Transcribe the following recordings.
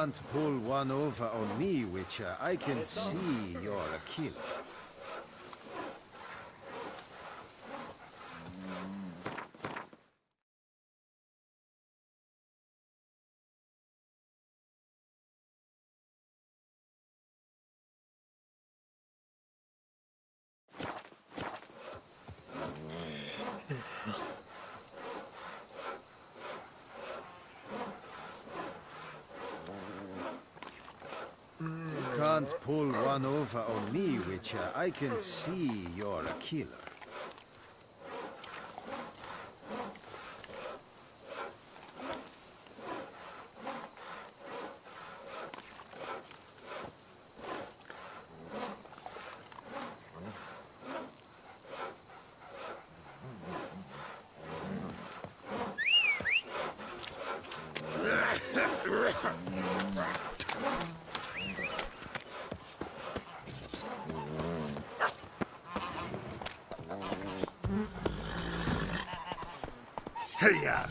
Can't pull one over on me, Witcher. I can see you're a killer. Can't pull one over on me, Witcher. I can see you're a killer. Hey-ya!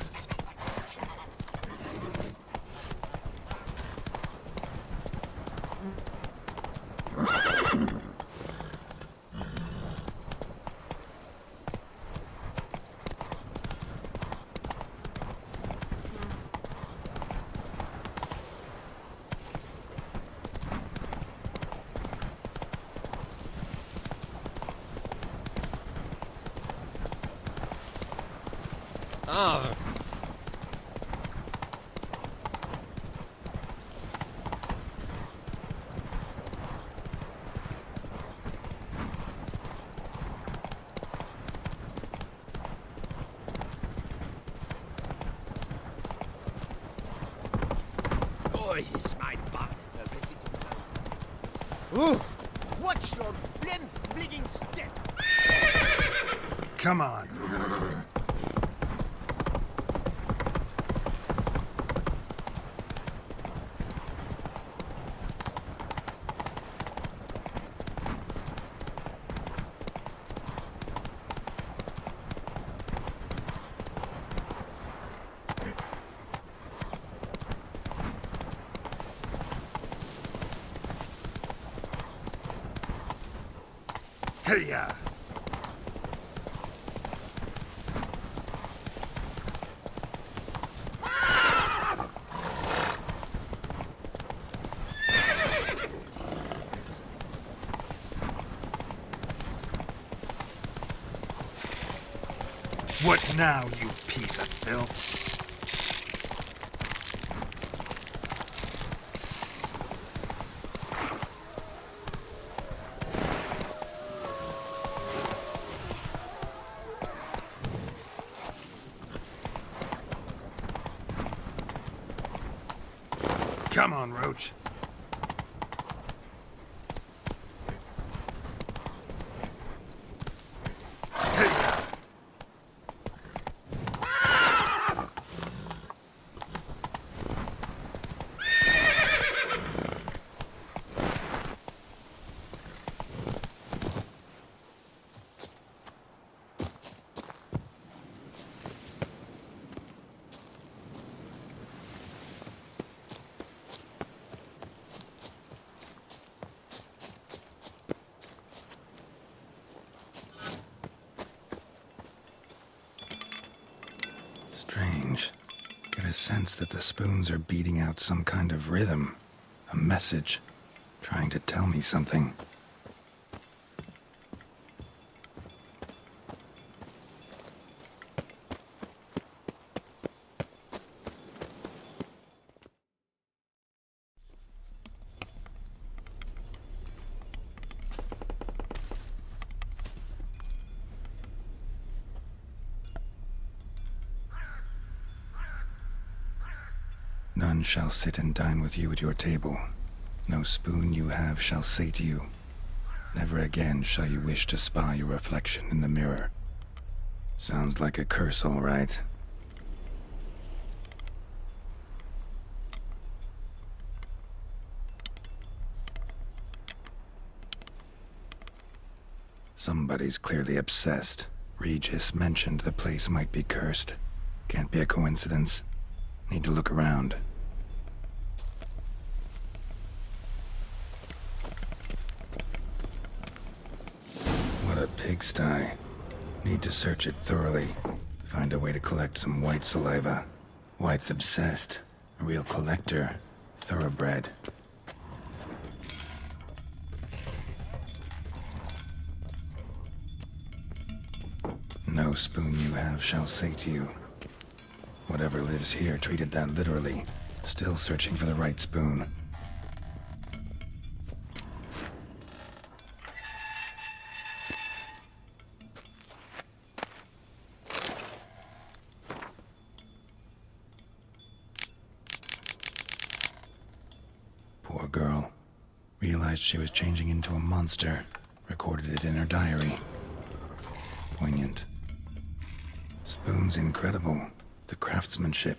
Oh. Boy, is my body everything. Ooh. Watch your flim-fligging step! Come on. Hey-ya! What now, you piece of filth? Come on, Roach. Strange. Get a sense that the spoons are beating out some kind of rhythm. A message. Trying to tell me something. None shall sit and dine with you at your table. No spoon you have shall say to you, never again shall you wish to spy your reflection in the mirror. Sounds like a curse, all right. Somebody's clearly obsessed. Regis mentioned the place might be cursed. Can't be a coincidence. Need to look around. a pigsty. Need to search it thoroughly. Find a way to collect some white saliva. White's obsessed. A real collector. Thoroughbred. No spoon you have shall sate you. Whatever lives here treated that literally. Still searching for the right spoon. Poor girl. Realized she was changing into a monster. Recorded it in her diary. Poignant. Spoon's incredible. The craftsmanship.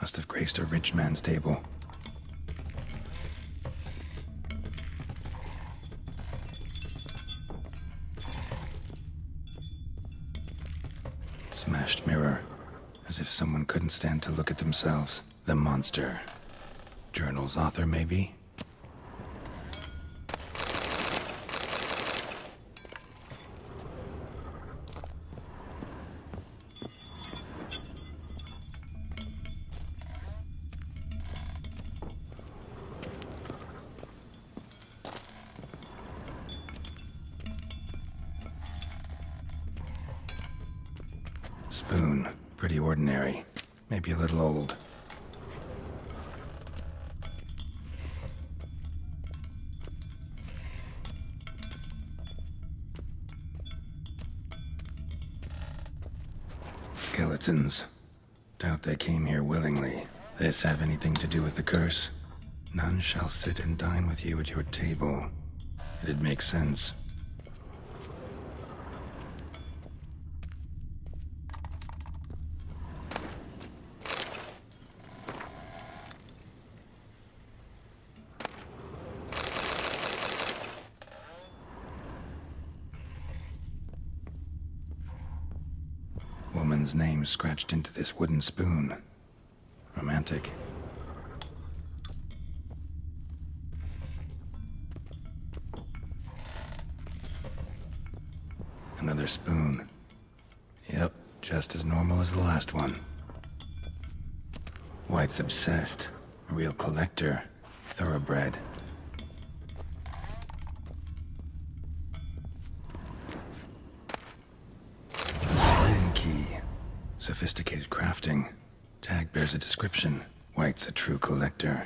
Must have graced a rich man's table. Smashed mirror. As if someone couldn't stand to look at themselves. The monster. Journal's author, maybe? Spoon. Pretty ordinary. Maybe a little old. Skeletons. Doubt they came here willingly. This have anything to do with the curse? None shall sit and dine with you at your table. It'd make sense. Woman's name scratched into this wooden spoon. Romantic. Another spoon. Yep, just as normal as the last one. White's obsessed. A real collector. Thoroughbred. Spoon key. Sophisticated crafting. Tag bears a description. White's a true collector.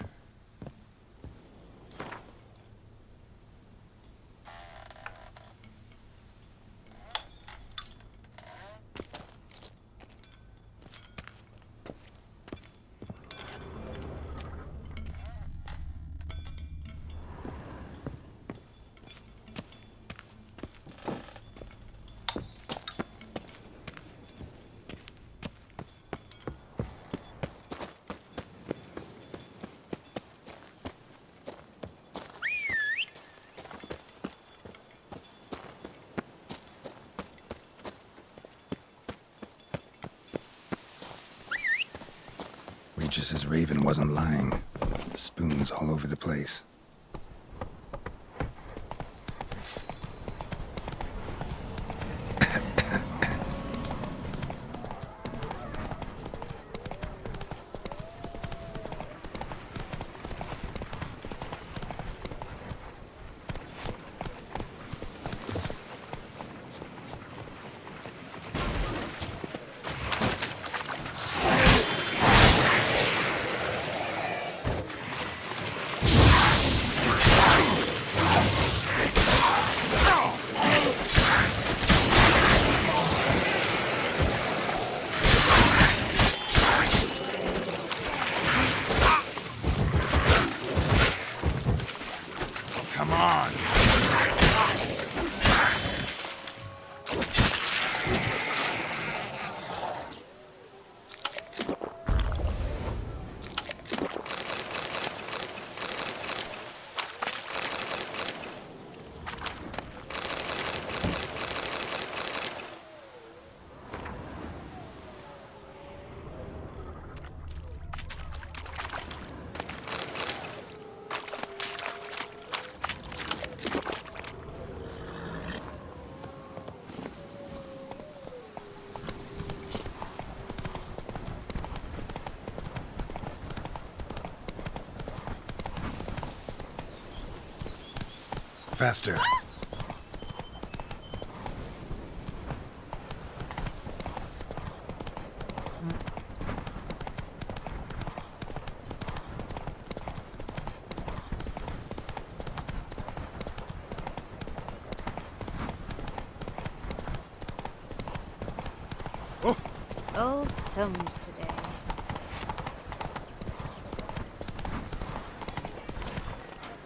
Regis's raven wasn't lying. Spoons all over the place. faster. Old thumbs today.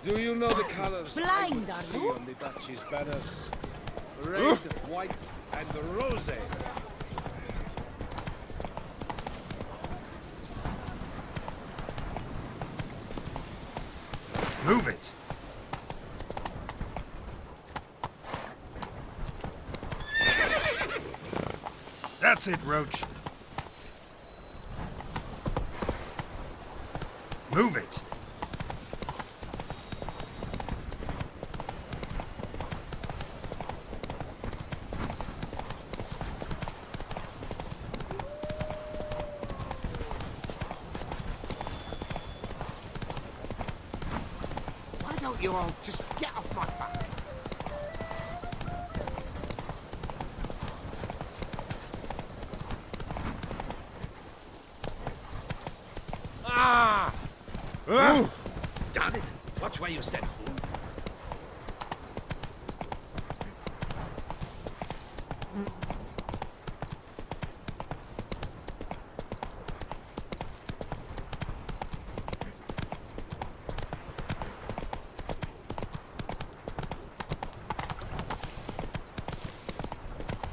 Do you know the colors I Blind, would are see you? on the Duchy's banners? Red, white, and rose. Move it. That's it, Roach. Move it. Why don't you all just get off my back? Ah! Damn it! Watch where you step, fool.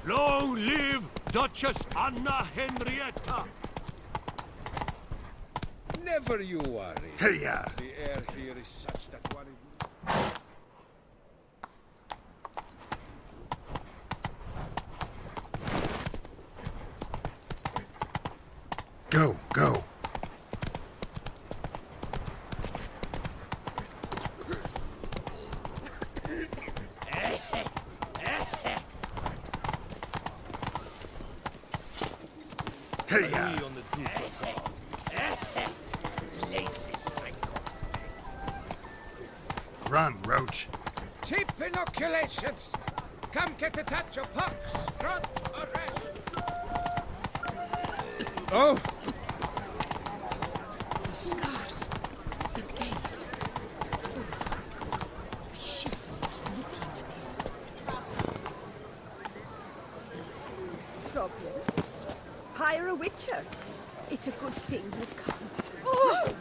Long live Duchess Anna Henrietta! Never you worry. Hey-ya. The air here is such that one... Go, go. Hey-ya. On the group. Laces, my Run, Roach. Cheap inoculations! Come get a touch of pox, grunt, or rash. Oh! The scars. The gaze. I shiver just looking at him. Problems? Hire a witcher. It's a good thing you've come. Oh!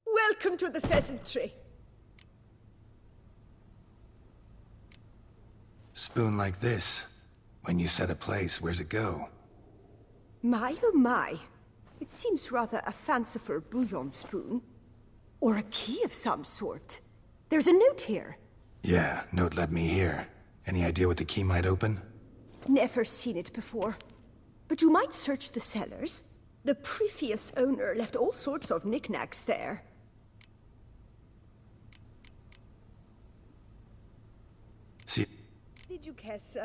Welcome to the pheasantry. Spoon like this. When you set a place, where's it go? My oh my. It seems rather a fanciful bouillon spoon. Or a key of some sort. There's a note here. Yeah, note led me here. Any idea what the key might open? Never seen it before. But you might search the cellars. The previous owner left all sorts of knickknacks there. See, Did you guess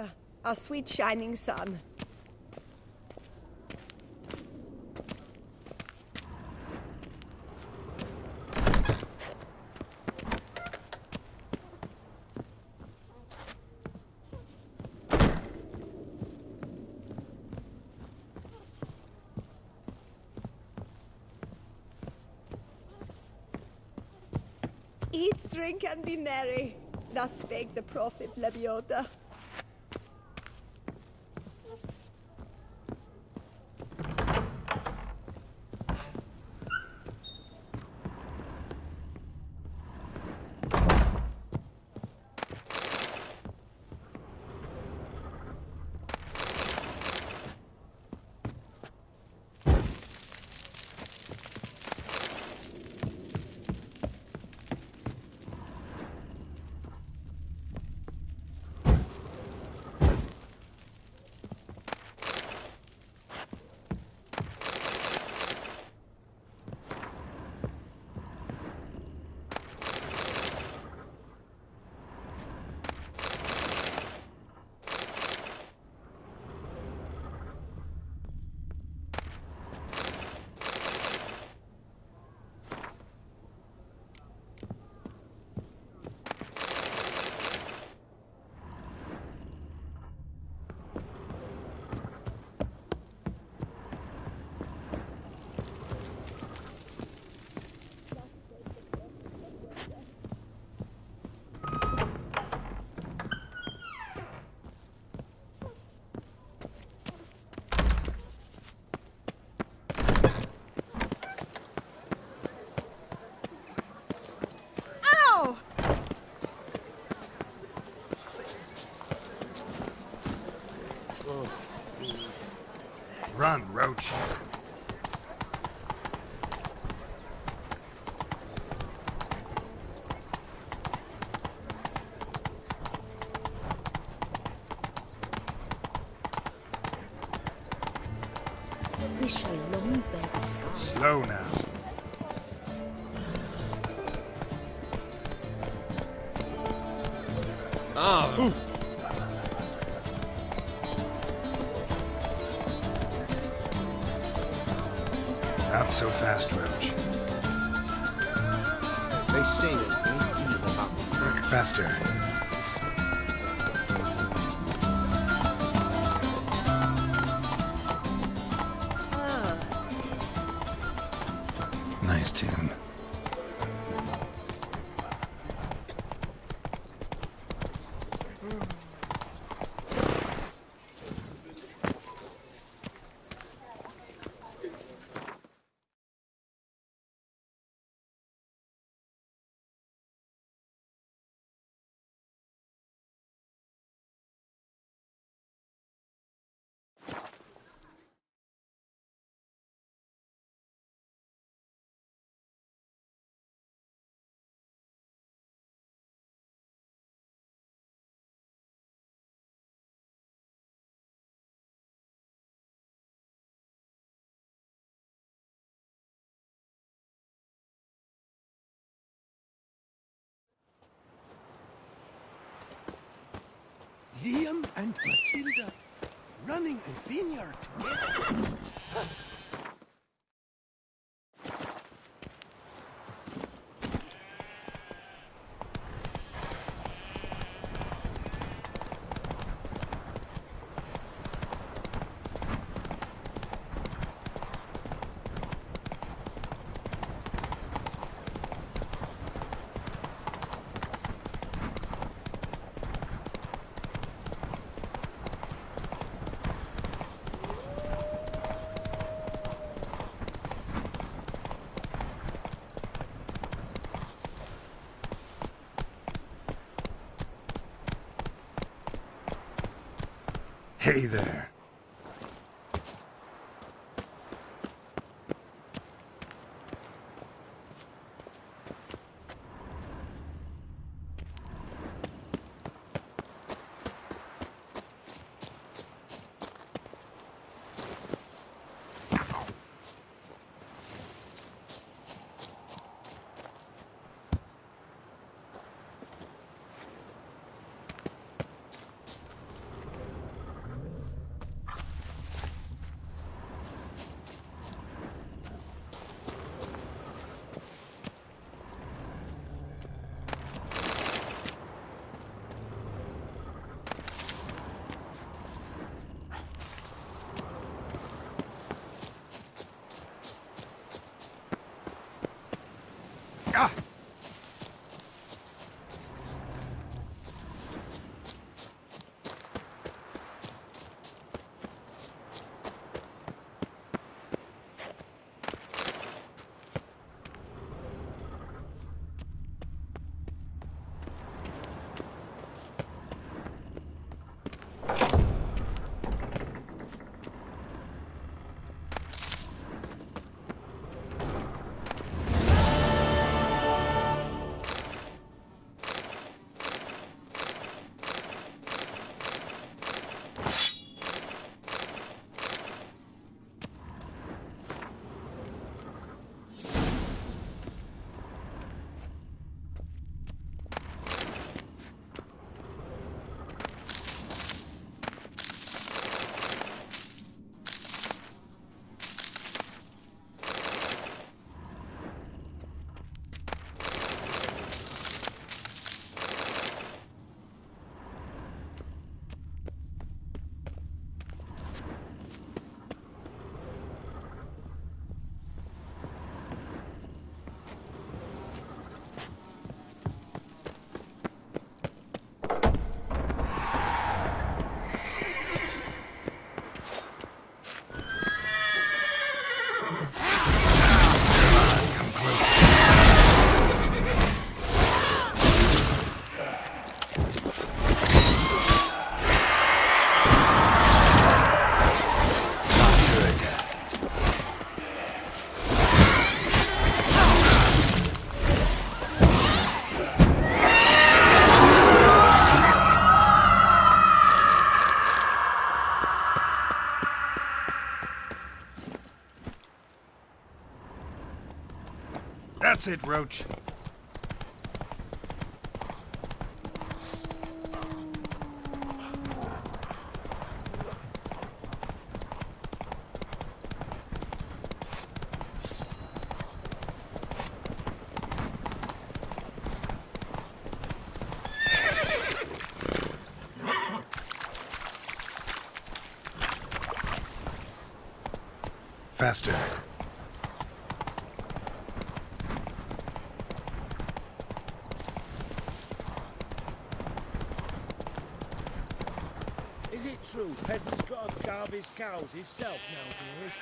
a sweet shining sun? Eat, drink, and be merry. Thus spake the prophet Lebioda. Run, Roach. We shall long bear the scars. Slow now. Ah. Not so fast, Roach. They say a great deal about me. Faster. Nice tune. Liam and Matilda running a vineyard together. Hey there. That's it, Roach. Faster. Is it true peasant's got to carve his cows himself nowadays?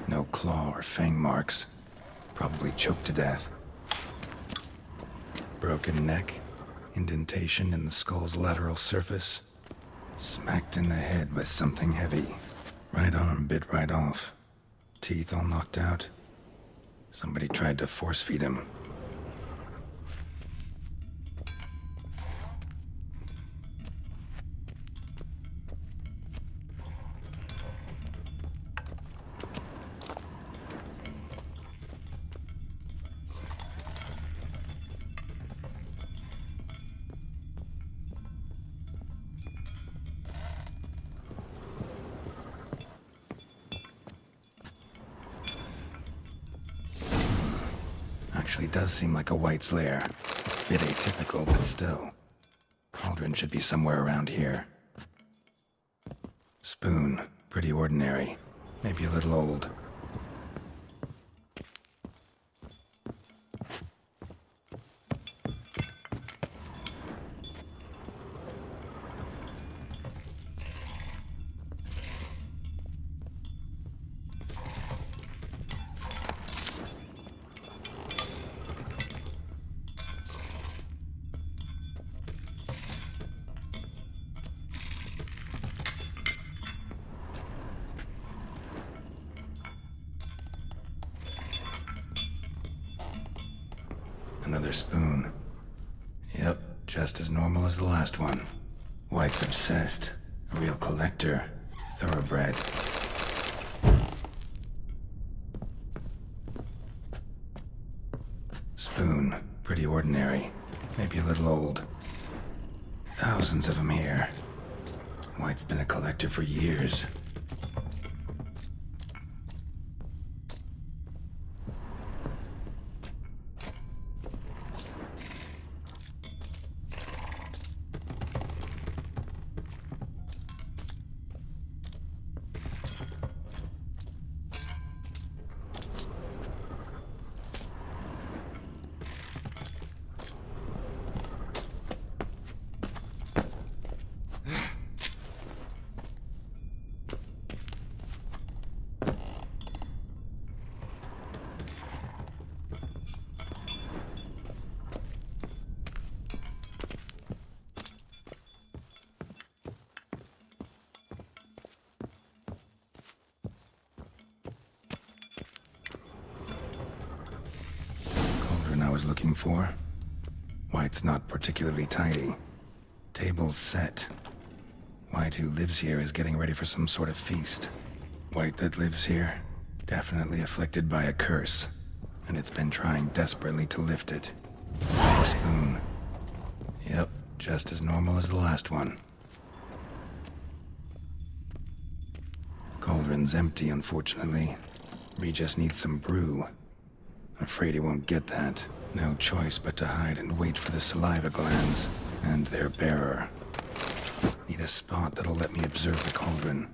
No claw or fang marks. Probably choked to death. Broken neck, indentation in the skull's lateral surface. Smacked in the head with something heavy. Right arm bit right off. Teeth all knocked out. Somebody tried to force feed him. Actually does seem like a White's lair. Bit atypical, but still. Cauldron should be somewhere around here. Spoon, pretty ordinary. Maybe a little old. Another spoon. Yep, just as normal as the last one. White's obsessed. A real collector. Thoroughbred. Spoon. Pretty ordinary. Maybe a little old. Thousands of them here. White's been a collector for years. I was looking for. White's not particularly tidy. Table's set. White who lives here is getting ready for some sort of feast. White that lives here, definitely afflicted by a curse, and it's been trying desperately to lift it. No spoon. Yep, just as normal as the last one. Cauldron's empty, unfortunately. Regis needs some brew. Afraid he won't get that. No choice but to hide and wait for the saliva glands and their bearer. Need a spot that'll let me observe the cauldron.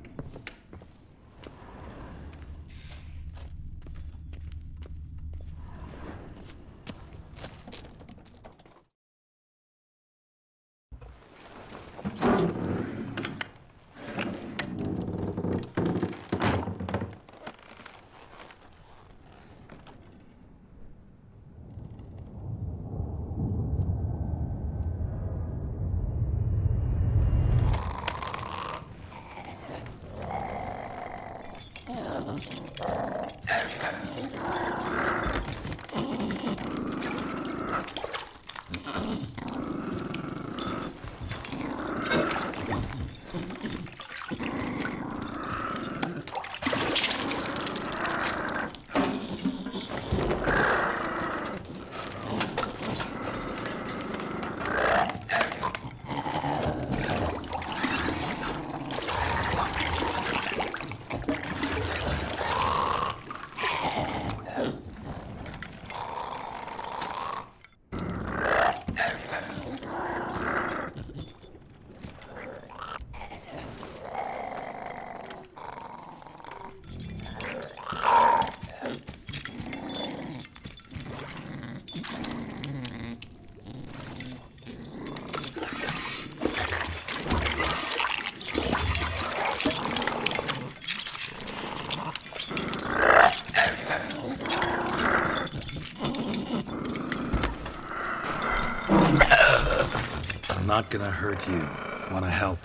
I'm not gonna hurt you. Wanna help?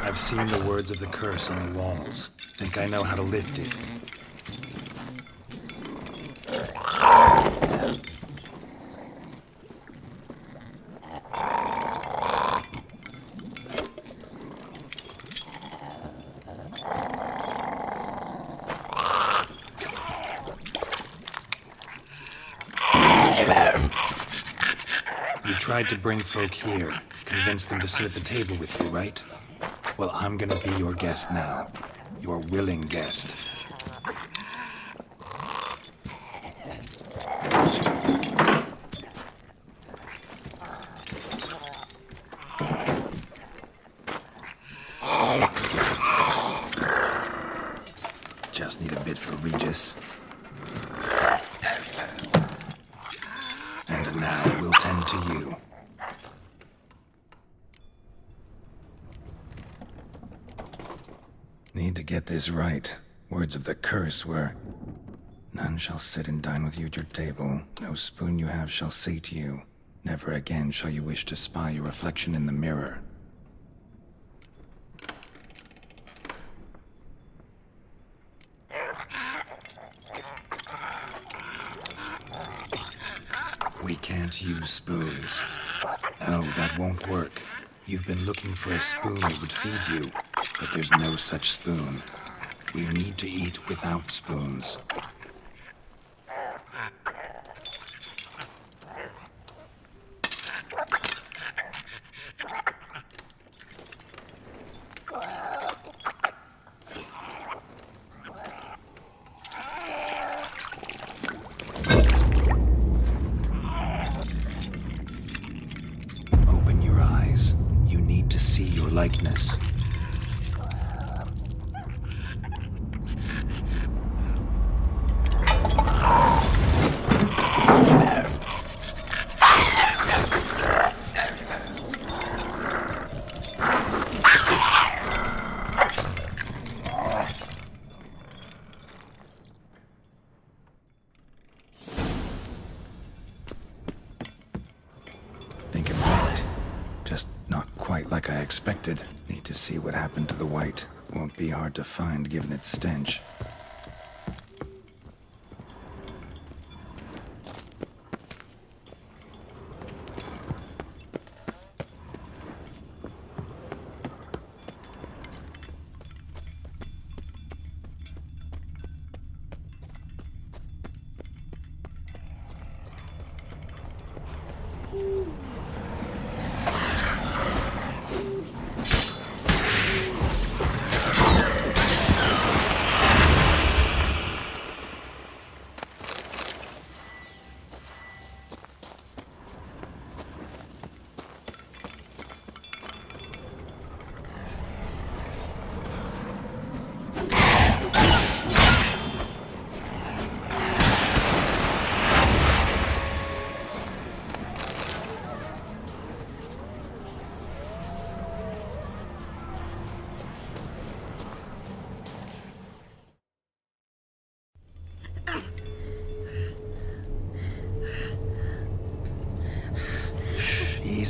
I've seen the words of the curse on the walls. Think I know how to lift it. You tried to bring folk here, convince them to sit at the table with you, right? Well, I'm gonna be your guest now. Your willing guest. Just need a bit for Regis. And now we'll tend to you. Need to get this right. Words of the curse were, "None shall sit and dine with you at your table. No spoon you have shall sate you. Never again shall you wish to spy your reflection in the mirror." We can't use spoons. No, that won't work. You've been looking for a spoon that would feed you, but there's no such spoon. We need to eat without spoons. Open your eyes. You need to see your likeness. Think it worked. Just not quite like I expected. Need to see what happened to the white. Won't be hard to find given its stench.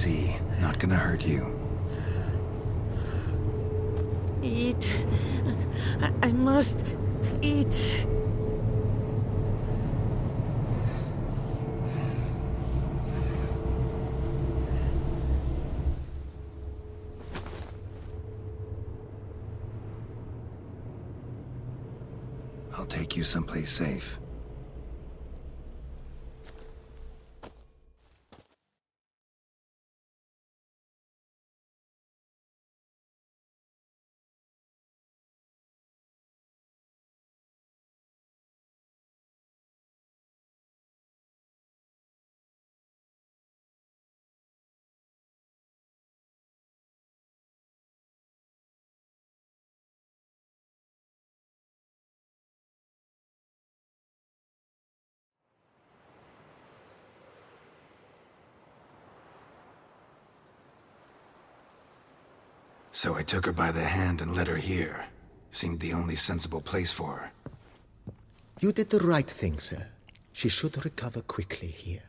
see. Not gonna hurt you. Eat. I must eat. I'll take you someplace safe. So I took her by the hand and led her here. Seemed the only sensible place for her. You did the right thing, sir. She should recover quickly here.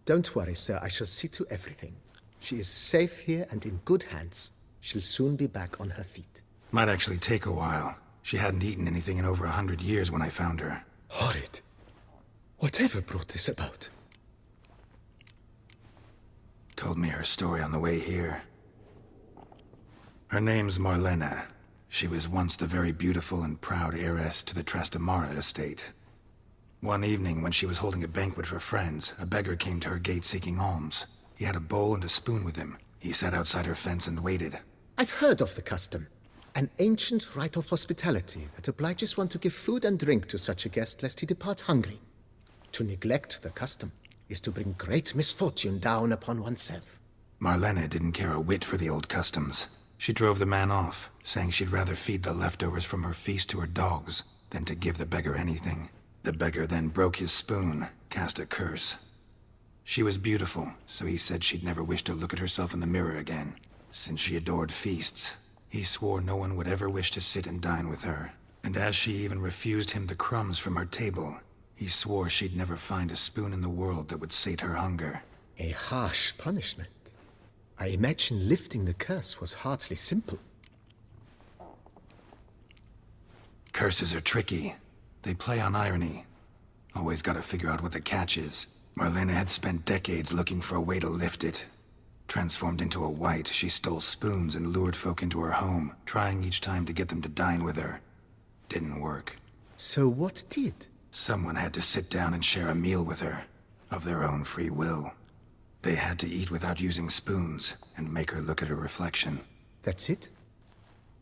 Don't worry, sir. I shall see to everything. She is safe here and in good hands. She'll soon be back on her feet. Might actually take a while. She hadn't eaten anything in over 100 years when I found her. Horrid. Whatever brought this about? Told me her story on the way here. Her name's Marlena. She was once the very beautiful and proud heiress to the Trastamara estate. One evening, when she was holding a banquet for friends, a beggar came to her gate seeking alms. He had a bowl and a spoon with him. He sat outside her fence and waited. I've heard of the custom. An ancient rite of hospitality that obliges one to give food and drink to such a guest lest he depart hungry. To neglect the custom is to bring great misfortune down upon oneself. Marlena didn't care a whit for the old customs. She drove the man off, saying she'd rather feed the leftovers from her feast to her dogs than to give the beggar anything. The beggar then broke his spoon, cast a curse. She was beautiful, so he said she'd never wish to look at herself in the mirror again. Since she adored feasts, he swore no one would ever wish to sit and dine with her. And as she even refused him the crumbs from her table, he swore she'd never find a spoon in the world that would sate her hunger. A harsh punishment. I imagine lifting the curse was hardly simple. Curses are tricky. They play on irony. Always gotta figure out what the catch is. Marlena had spent decades looking for a way to lift it. Transformed into a wight, she stole spoons and lured folk into her home, trying each time to get them to dine with her. Didn't work. So what did? Someone had to sit down and share a meal with her, of their own free will. They had to eat without using spoons, and make her look at her reflection. That's it?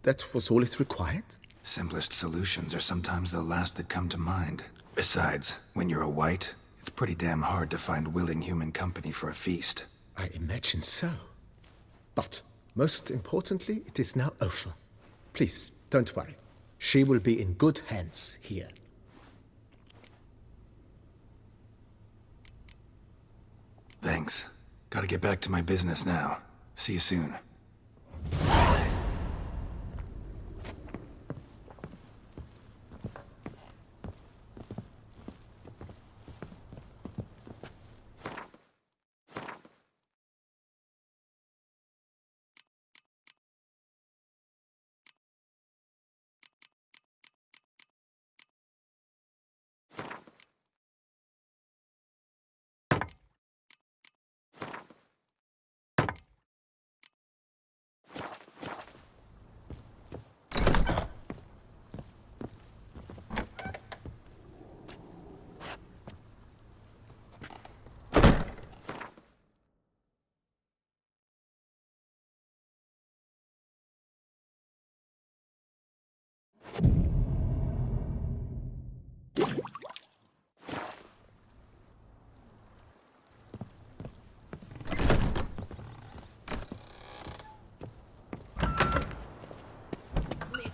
That was all it required? Simplest solutions are sometimes the last that come to mind. Besides, when you're a wight, it's pretty damn hard to find willing human company for a feast. I imagine so. But, most importantly, it is now over. Please, don't worry. She will be in good hands here. Thanks. Gotta get back to my business now. See you soon.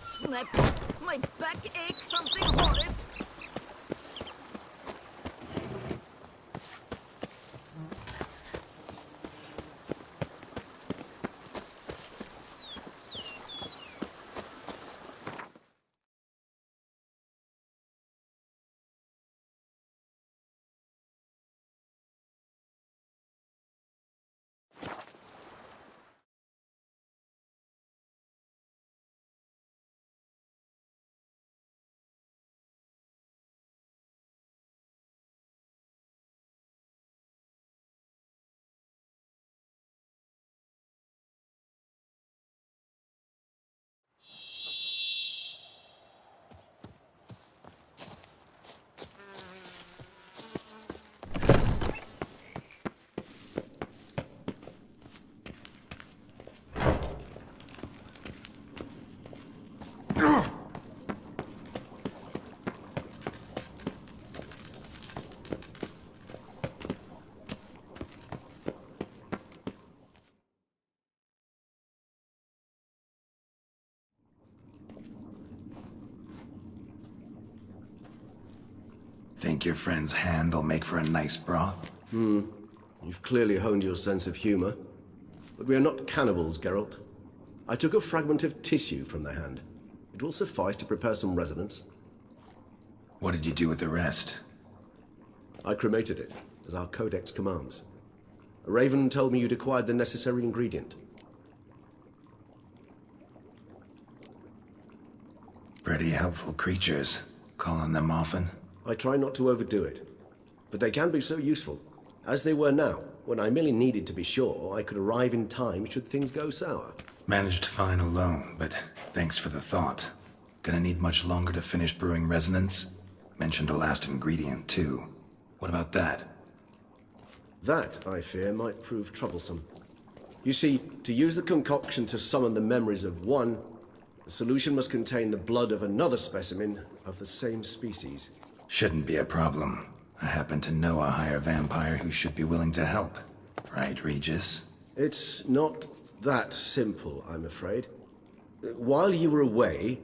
Snaps. My back aches, something horrid. Think your friend's hand will make for a nice broth? You've clearly honed your sense of humor. But we are not cannibals, Geralt. I took a fragment of tissue from the hand. It will suffice to prepare some resonance. What did you do with the rest? I cremated it, as our codex commands. Raven told me you'd acquired the necessary ingredient. Pretty helpful creatures. Call on them often? I try not to overdo it. But they can be so useful. As they were now, when I merely needed to be sure I could arrive in time should things go sour. Managed fine alone, but thanks for the thought. Gonna need much longer to finish brewing resonance? Mentioned a last ingredient, too. What about that? That, I fear, might prove troublesome. You see, to use the concoction to summon the memories of one, the solution must contain the blood of another specimen of the same species. Shouldn't be a problem. I happen to know a higher vampire who should be willing to help. Right, Regis? It's not that simple, I'm afraid. While you were away,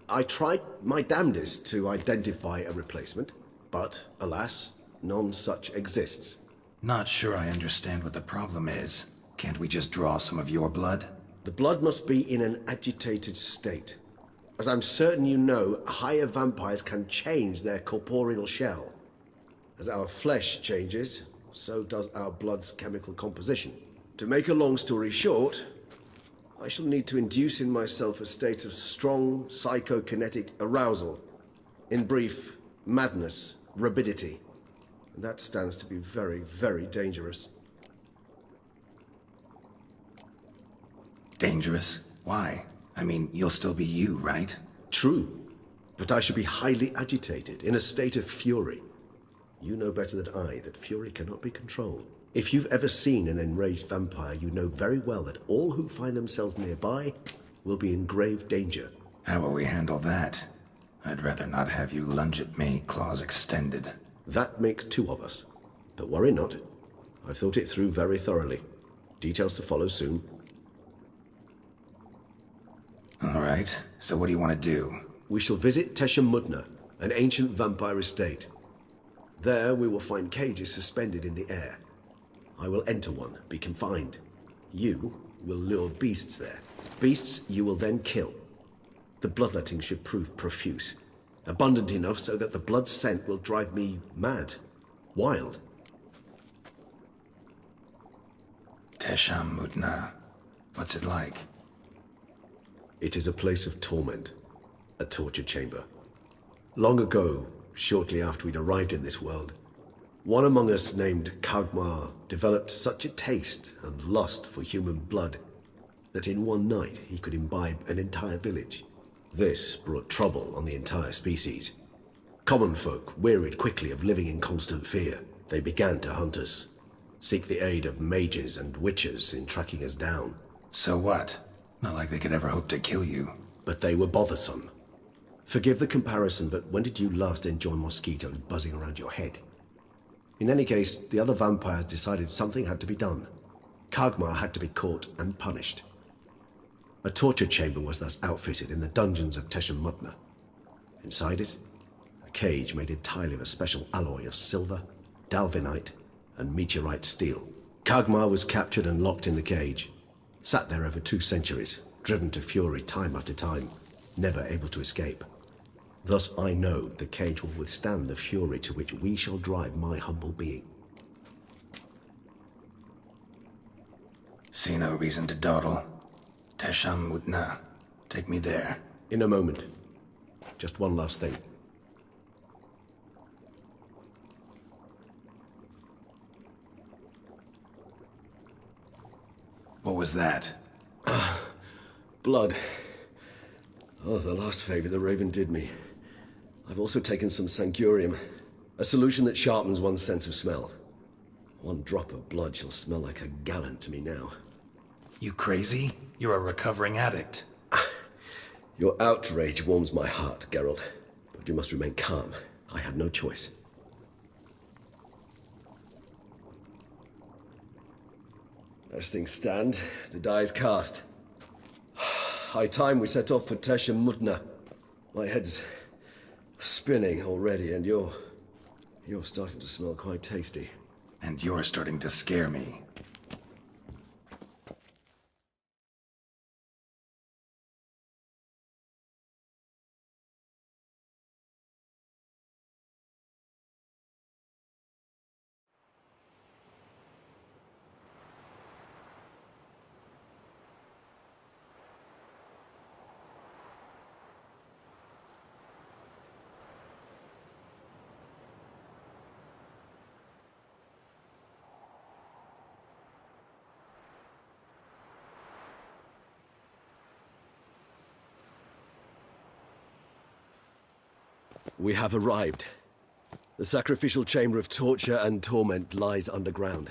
I tried my damnedest to identify a replacement, but, alas, none such exists. Not sure I understand what the problem is. Can't we just draw some of your blood? The blood must be in an agitated state. As I'm certain you know, higher vampires can change their corporeal shell. As our flesh changes, so does our blood's chemical composition. To make a long story short, I shall need to induce in myself a state of strong psychokinetic arousal. In brief, madness, rabidity. And that stands to be very, very dangerous. Dangerous? Why? I mean, you'll still be you, right? True. But I should be highly agitated, in a state of fury. You know better than I that fury cannot be controlled. If you've ever seen an enraged vampire, you know very well that all who find themselves nearby will be in grave danger. How will we handle that? I'd rather not have you lunge at me, claws extended. That makes two of us. But worry not. I've thought it through very thoroughly. Details to follow soon. All right, so what do you want to do? We shall visit Tesha Mudna, an ancient vampire estate. There we will find cages suspended in the air. I will enter one, be confined. You will lure beasts there. Beasts you will then kill. The bloodletting should prove profuse. Abundant enough so that the blood scent will drive me mad. Wild. Tesha Mudna. What's it like? It is a place of torment. A torture chamber. Long ago, shortly after we'd arrived in this world, one among us named Kagmar developed such a taste and lust for human blood that in one night he could imbibe an entire village. This brought trouble on the entire species. Common folk wearied quickly of living in constant fear. They began to hunt us, seek the aid of mages and witches in tracking us down. So what? Not like they could ever hope to kill you. But they were bothersome. Forgive the comparison, but when did you last enjoy mosquitoes buzzing around your head? In any case, the other vampires decided something had to be done. Kagmar had to be caught and punished. A torture chamber was thus outfitted in the dungeons of Tesha Mudna. Inside it, a cage made entirely of a special alloy of silver, dalvinite, and meteorite steel. Kagmar was captured and locked in the cage. Sat there over 2 centuries, driven to fury time after time, never able to escape. Thus I know the cage will withstand the fury to which we shall drive my humble being. See no reason to dawdle. Tesha Mudna. Take me there. In a moment. Just one last thing. What was that? Blood. Oh, the last favor the Raven did me. I've also taken some Sancurium, a solution that sharpens one's sense of smell. One drop of blood shall smell like a gallon to me now. You crazy? You're a recovering addict. Your outrage warms my heart, Geralt. But you must remain calm. I had no choice. As things stand, the die is cast. High time we set off for Tesha Mudna. My head's spinning already, and you're You're starting to smell quite tasty. And you're starting to scare me. We have arrived. The sacrificial chamber of torture and torment lies underground.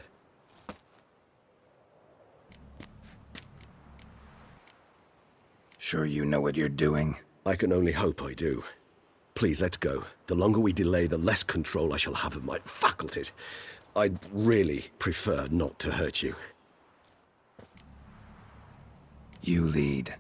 Sure you know what you're doing? I can only hope I do. Please, let's go. The longer we delay, the less control I shall have of my faculties. I'd really prefer not to hurt you. You lead.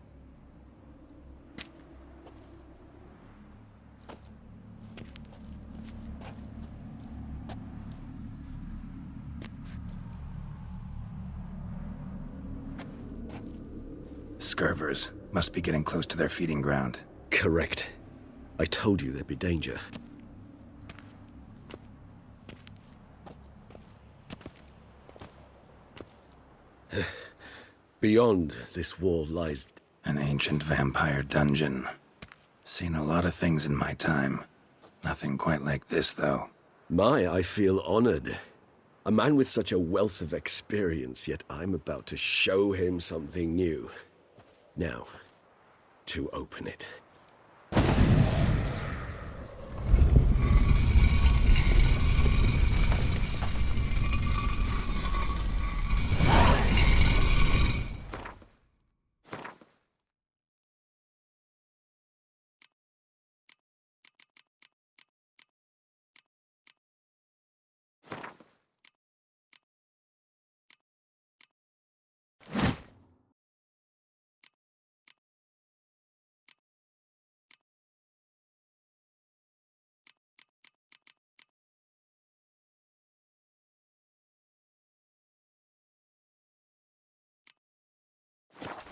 Scurvers must be getting close to their feeding ground. Correct. I told you there'd be danger. Beyond this wall lies an ancient vampire dungeon. Seen a lot of things in my time. Nothing quite like this, though. I feel honored. A man with such a wealth of experience, yet I'm about to show him something new. Now, to open it.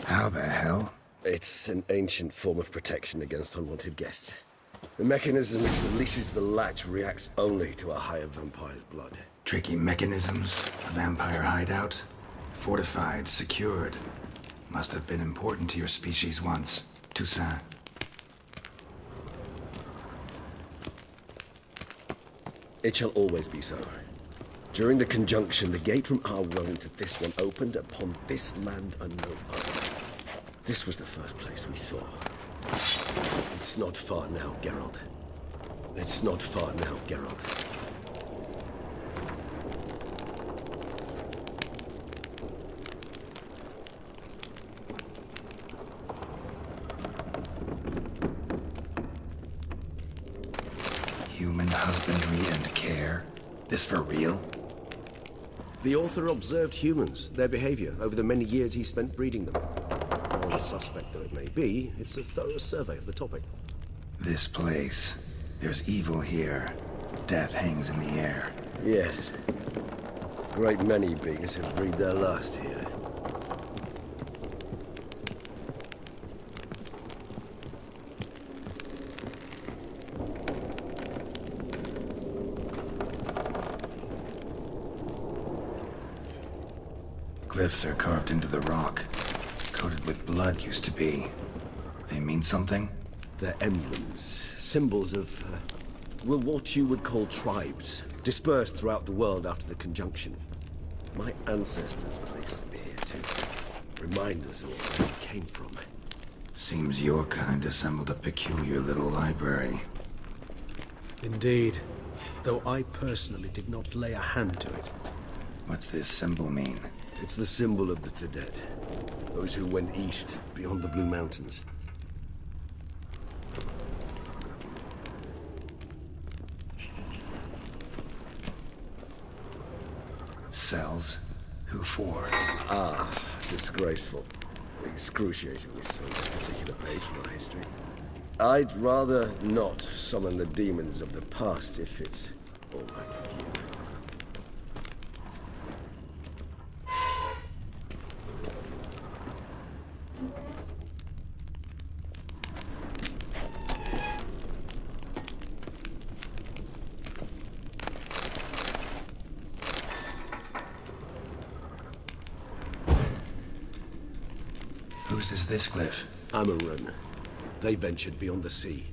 How the hell? It's an ancient form of protection against unwanted guests. The mechanism which releases the latch reacts only to a higher vampire's blood. Tricky mechanisms, a vampire hideout. Fortified, secured. Must have been important to your species once. Toussaint. It shall always be so. During the conjunction, the gate from our world into this one opened upon this land and no other. This was the first place we saw. It's not far now, Geralt. It's not far now, Geralt. Human husbandry and care? This for real? The author observed humans, their behavior, over the many years he spent breeding them. More suspect though it may be, it's a thorough survey of the topic. This place. There's evil here. Death hangs in the air. Yes. Great many beings have breathed their last here. Glyphs are carved into the rock. Coated with blood used to be. They mean something? They're emblems, symbols of, well, what you would call tribes, dispersed throughout the world after the conjunction. My ancestors placed them here to remind us of where we came from. Seems your kind assembled a peculiar little library. Indeed, though I personally did not lay a hand to it. What's this symbol mean? It's the symbol of the Tedet, those who went east beyond the Blue Mountains. Cells? Who for? Ah, disgraceful. Excruciatingly so, this particular page from our history. I'd rather not summon the demons of the past if it's All right with you. Whose is this cliff? Amaran. They ventured beyond the sea.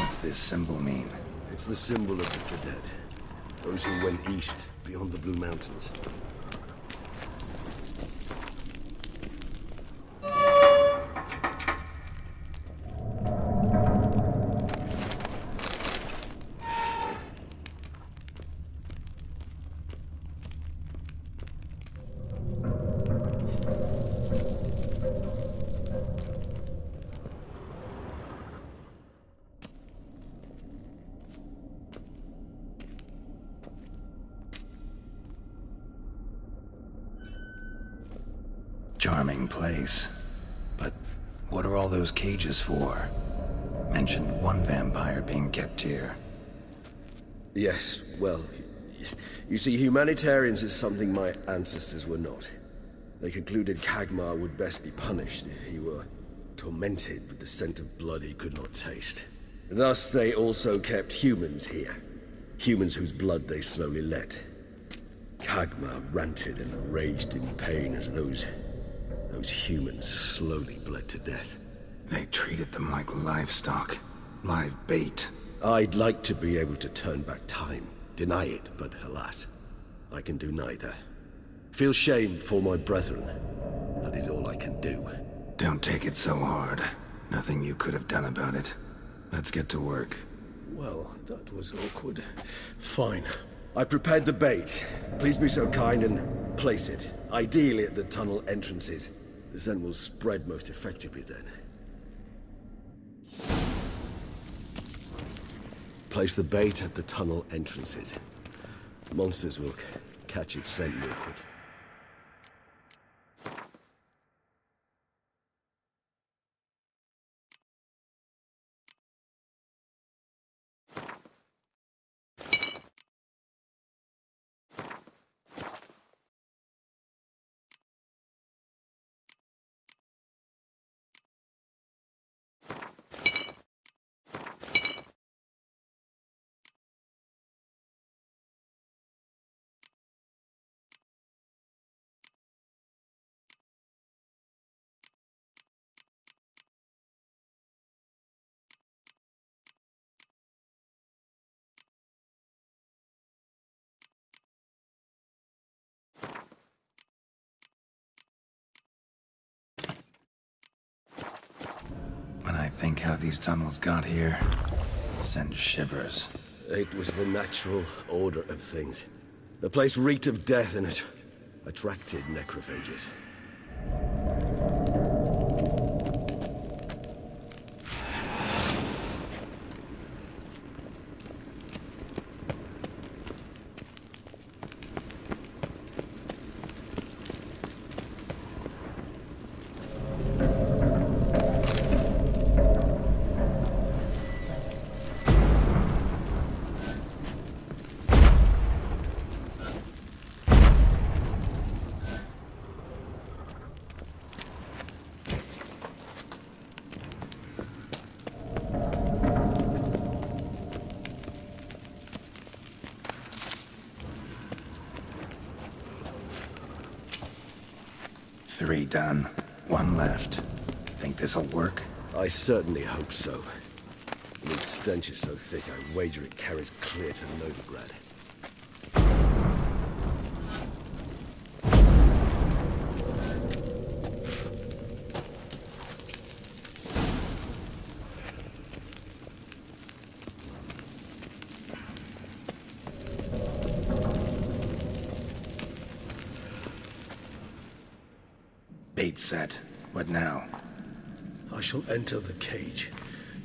What's this symbol mean? It's the symbol of the Tedet. Those who went east, beyond the Blue Mountains. Charming place. But what are all those cages for? Mentioned one vampire being kept here. Yes, well, you see, humanitarians is something my ancestors were not. They concluded Kagmar would best be punished if he were tormented with the scent of blood he could not taste. Thus, they also kept humans here. Humans whose blood they slowly let. Kagmar ranted and raged in pain as those humans slowly bled to death. They treated them like livestock. Live bait. I'd like to be able to turn back time. Deny it, but alas, I can do neither. Feel shame for my brethren. That is all I can do. Don't take it so hard. Nothing you could have done about it. Let's get to work. Well, that was awkward. Fine. I prepared the bait. Please be so kind and place it. Ideally at the tunnel entrances. The scent will spread most effectively then. Place the bait at the tunnel entrances. Monsters will catch its scent real quick. When I think how these tunnels got here, send shivers. It was the natural order of things. The place reeked of death and it attracted necrophages. Three done. One left. Think this'll work? I certainly hope so. The stench is so thick, I wager it carries clear to Novigrad. Bait set. What now? I shall enter the cage.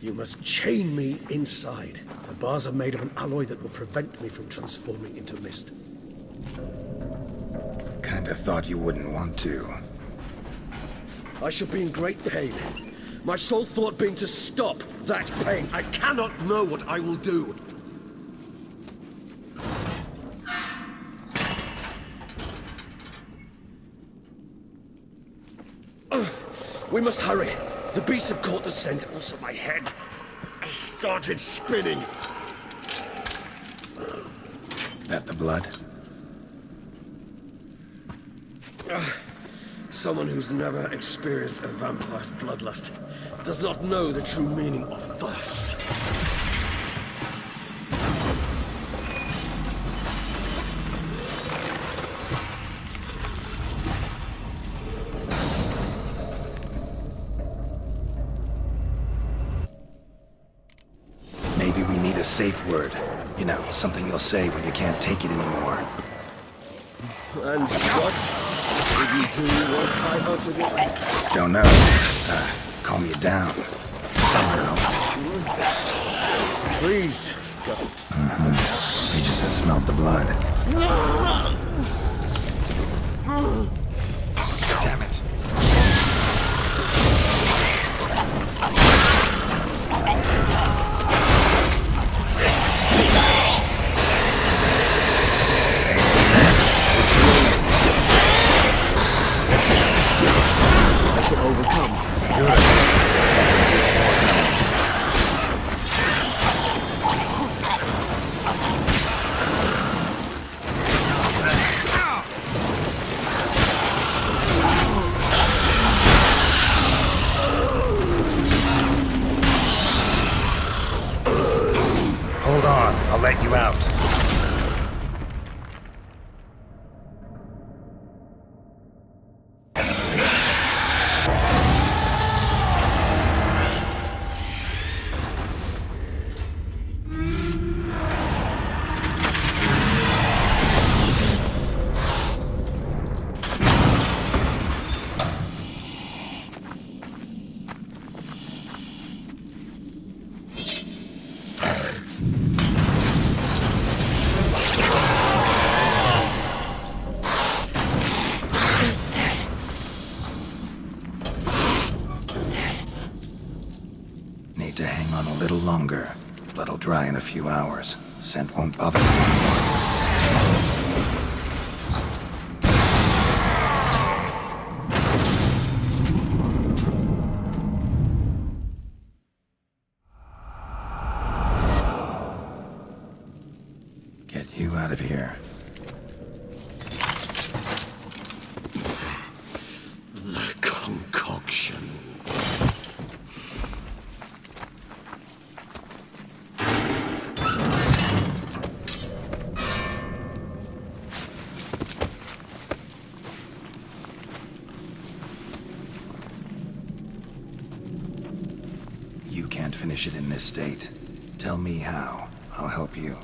You must chain me inside. The bars are made of an alloy that will prevent me from transforming into mist. Kinda thought you wouldn't want to. I shall be in great pain. My sole thought being to stop that pain. I cannot know what I will do. We must hurry. The beasts have caught the scent. Also, my head has started spinning. That the blood? Someone who's never experienced a vampire's bloodlust does not know the true meaning of thirst. Maybe we need a safe word. You know, something you'll say when you can't take it anymore. And what did you do once I uttered it? Don't know. Calm you down. Somehow. Please, go. He just has smelled the blood. Damn it. To overcome. Good. Hold on, I'll let you out. Need to hang on a little longer. Blood'll dry in a few hours. Scent won't bother me anymore. Get you out of here. The concoction. You can't finish it in this state. Tell me how. I'll help you.